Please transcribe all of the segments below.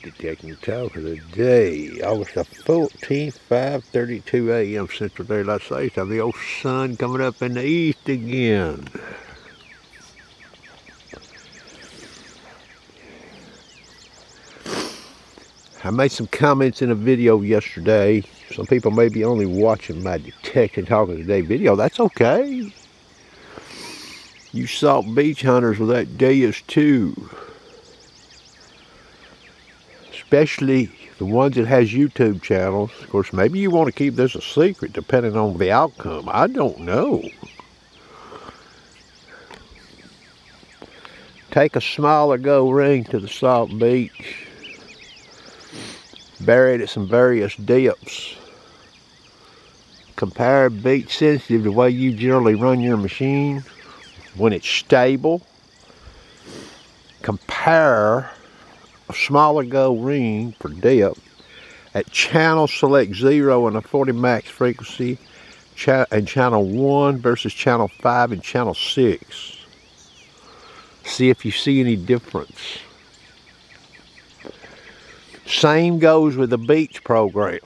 Detecting Talk of the Day, August the 14th, 5:32 a.m. Central Daylight Savings Time. The old sun coming up in the east again. I made some comments in a video yesterday. Some people may be only watching my Detecting Talk of the Day video. That's okay. You Salt Beach hunters with that Deus too. Especially the ones that has YouTube channels. Of course, maybe you want to keep this a secret depending on the outcome. I don't know. Take a smaller go ring to the Salt Beach. Bury it at some various depths. Compare beach sensitive the way you generally run your machine when it's stable. Compare a smaller go ring for depth at channel select 0 and a 40 max frequency and channel 1 versus channel 5 and channel 6. See if you see any difference. Same goes with the beach program.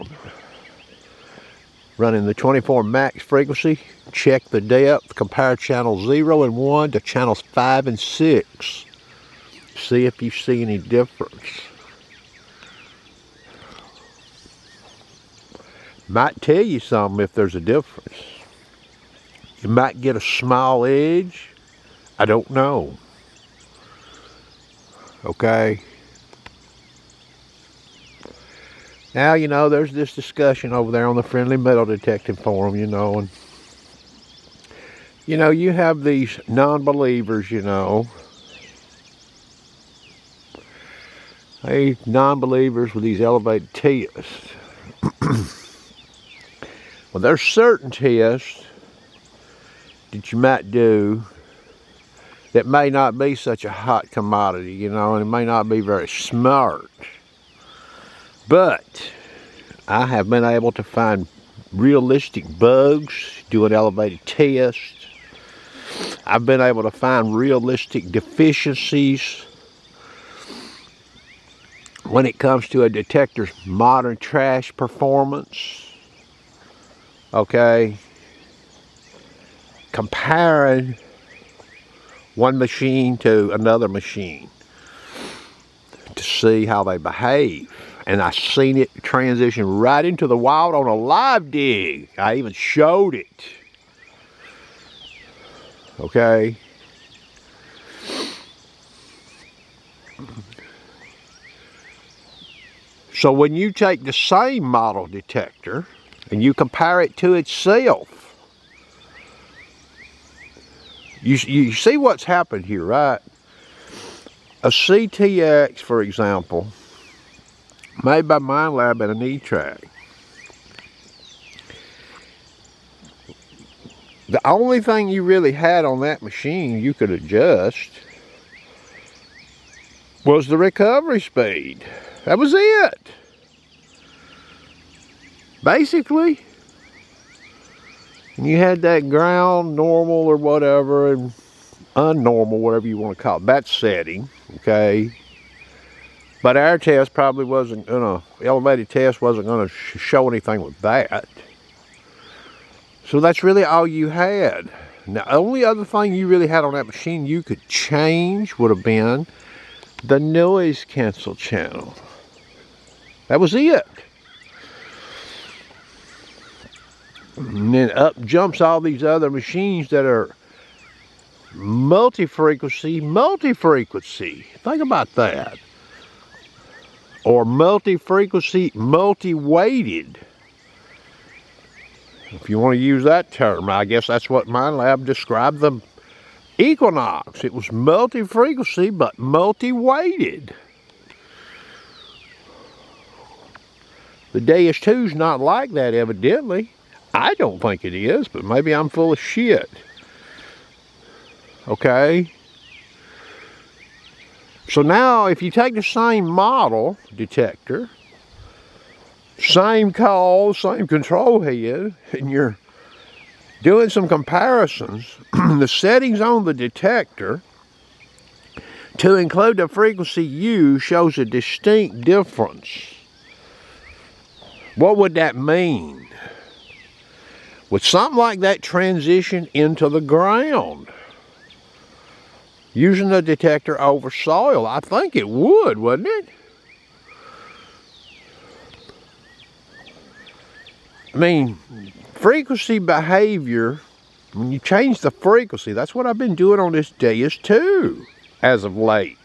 Running the 24 max frequency, check the depth, compare channel 0 and 1 to channels 5 and 6. See if you see any difference. Might tell you something if there's a difference. You might get a small edge. I don't know. Okay. Now, you know, there's this discussion over there on the Friendly Metal Detecting Forum, you know, and, you know, you have these non-believers, you know, non-believers with these elevated tests. Well, there's certain tests that you might do that may not be such a hot commodity, you know, and it may not be very smart. But I have been able to find realistic bugs doing elevated tests. I've been able to find realistic deficiencies when it comes to a detector's modern trash performance. Okay. Comparing one machine to another machine to see how they behave. And I seen it transition right into the wild on a live dig. I even showed it. Okay. So when you take the same model detector and you compare it to itself, you see what's happened here, right? A CTX, for example, made by Minelab and an E-Track. The only thing you really had on that machine you could adjust was the recovery speed. That was it. Basically. And you had that ground normal or whatever and unnormal, whatever you want to call it, that setting, okay? But our test probably wasn't gonna, elevated test wasn't gonna show anything with that. So that's really all you had. Now, the only other thing you really had on that machine you could change would have been the noise cancel channel. That was it. And then up jumps all these other machines that are multi-frequency. Think about that. Or multi-frequency, multi-weighted. If you want to use that term, I guess that's what Minelab described the Equinox. It was multi-frequency, but multi-weighted. The Deus 2's not like that, evidently. I don't think it is, but maybe I'm full of shit. Okay? So now, if you take the same model detector, same call, same control head, and you're doing some comparisons, the settings on the detector To include the frequency used shows a distinct difference. What would that mean? Would something like that transition into the ground using the detector over soil? I think it would, wouldn't it? I mean, frequency behavior, when you change the frequency, that's what I've been doing on this DS2 as of late.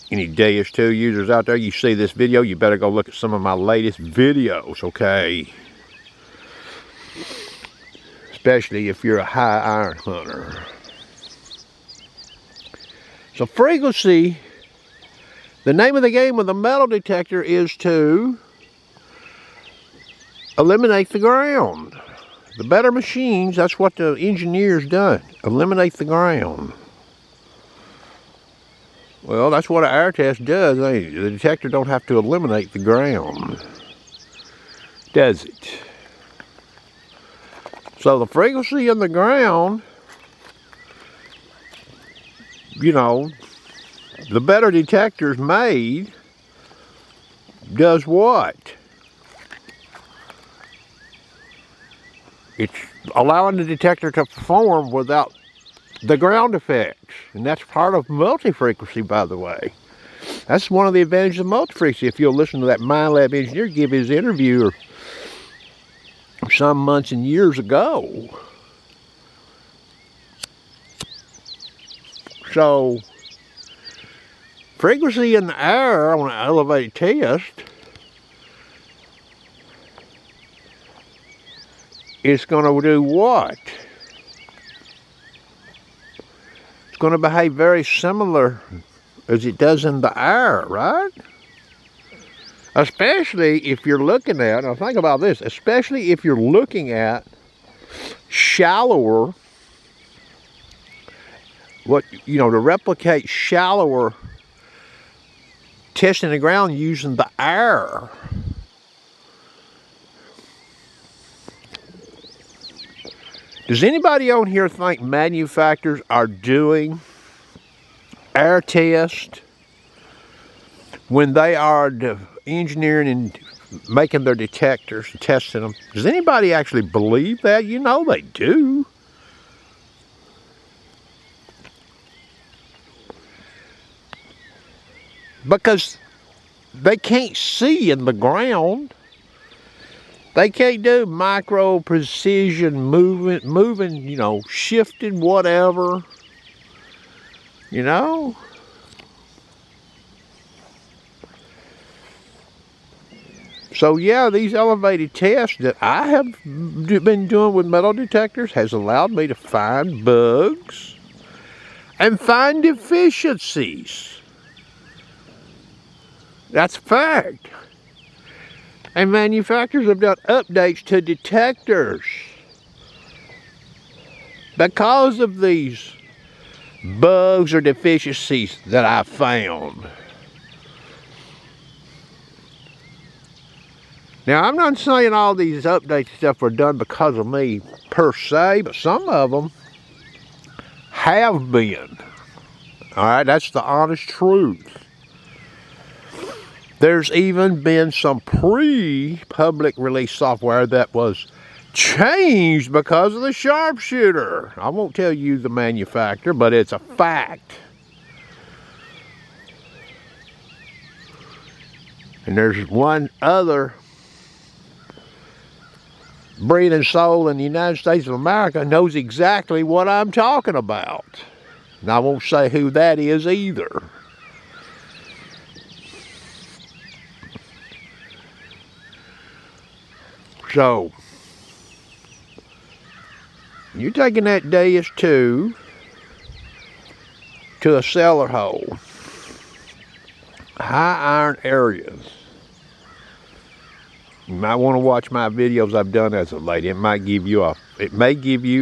Any DS2 users out there, you see this video, you better go look at some of my latest videos, okay? Especially if you're a high iron hunter. So frequency, the name of the game with the metal detector is to eliminate the ground. The better machines, that's what the engineers done. Eliminate the ground. Well, that's what an air test does. The detector don't have to eliminate the ground, does it? So the frequency in the ground, you know, the better detectors made does what? It's allowing the detector to perform without the ground effects. And that's part of multi-frequency, by the way. That's one of the advantages of multi-frequency. If you'll listen to that Minelab engineer give his interview some months and years ago. So, frequency in the air on an elevated test is going to do what? It's going to behave very similar as it does in the air, right? Especially if you're looking at, now think about this, especially if you're looking at shallower, to replicate shallower testing the ground using the air. Does anybody on here think manufacturers are doing air tests when they are engineering and making their detectors and testing them? Does anybody actually believe that? You know they do. Because they can't see in the ground. They can't do micro precision moving, shifting, whatever. So yeah, these elevated tests that I have been doing with metal detectors has allowed me to find bugs and find deficiencies. That's a fact. And manufacturers have done updates to detectors because of these bugs or deficiencies that I found. Now, I'm not saying all these updates and stuff were done because of me per se, but some of them have been. All right, that's the honest truth. There's even been some pre-public release software that was changed because of the sharpshooter. I won't tell you the manufacturer, but it's a fact. And there's one other breathing soul in the United States of America knows exactly what I'm talking about. And I won't say who that is either. So, you're taking that DS2 to a cellar hole, high iron areas. You might want to watch my videos I've done as of late. It may give you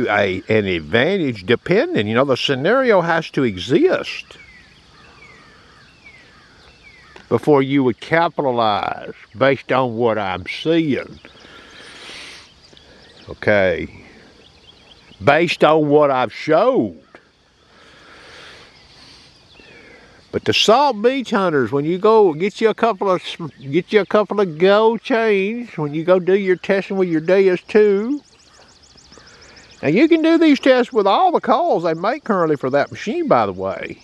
an advantage depending. The scenario has to exist before you would capitalize based on what I'm seeing. Okay, based on what I've showed. But the Salt Beach hunters, when you go get you a couple of gold chains, when you go do your testing with your DS2. And you can do these tests with all the calls they make currently for that machine, by the way.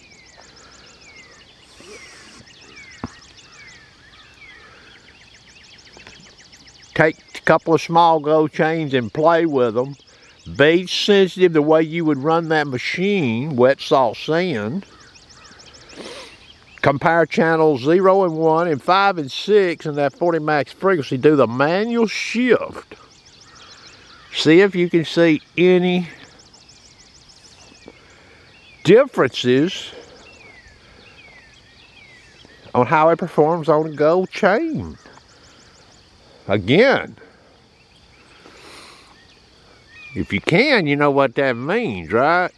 Take a couple of small gold chains and play with them. Beach sensitive the way you would run that machine, wet salt sand. Compare channels 0 and 1 and 5 and 6 in that 40 max frequency. Do the manual shift. See if you can see any differences on how it performs on a gold chain. Again, if you can, you know what that means, right?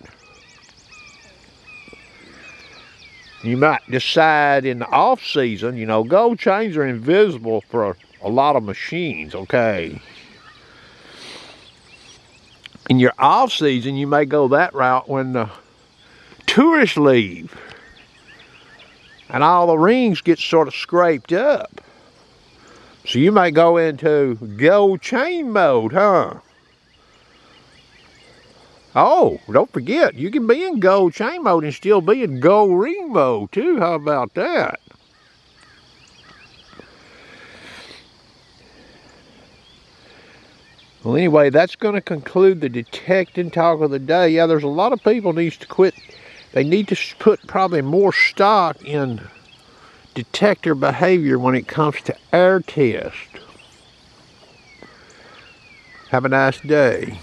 You might decide in the off season, you know, gold chains are invisible for a lot of machines, okay? In your off season, you may go that route when the tourists leave and all the rings get sort of scraped up. So you may go into gold chain mode, huh? Oh, don't forget, you can be in gold chain mode and still be in gold ring mode too. How about that? Well, anyway, that's going to conclude the detecting talk of the day. Yeah, there's a lot of people needs to quit. They need to put probably more stock in detector behavior when it comes to air test. Have a nice day.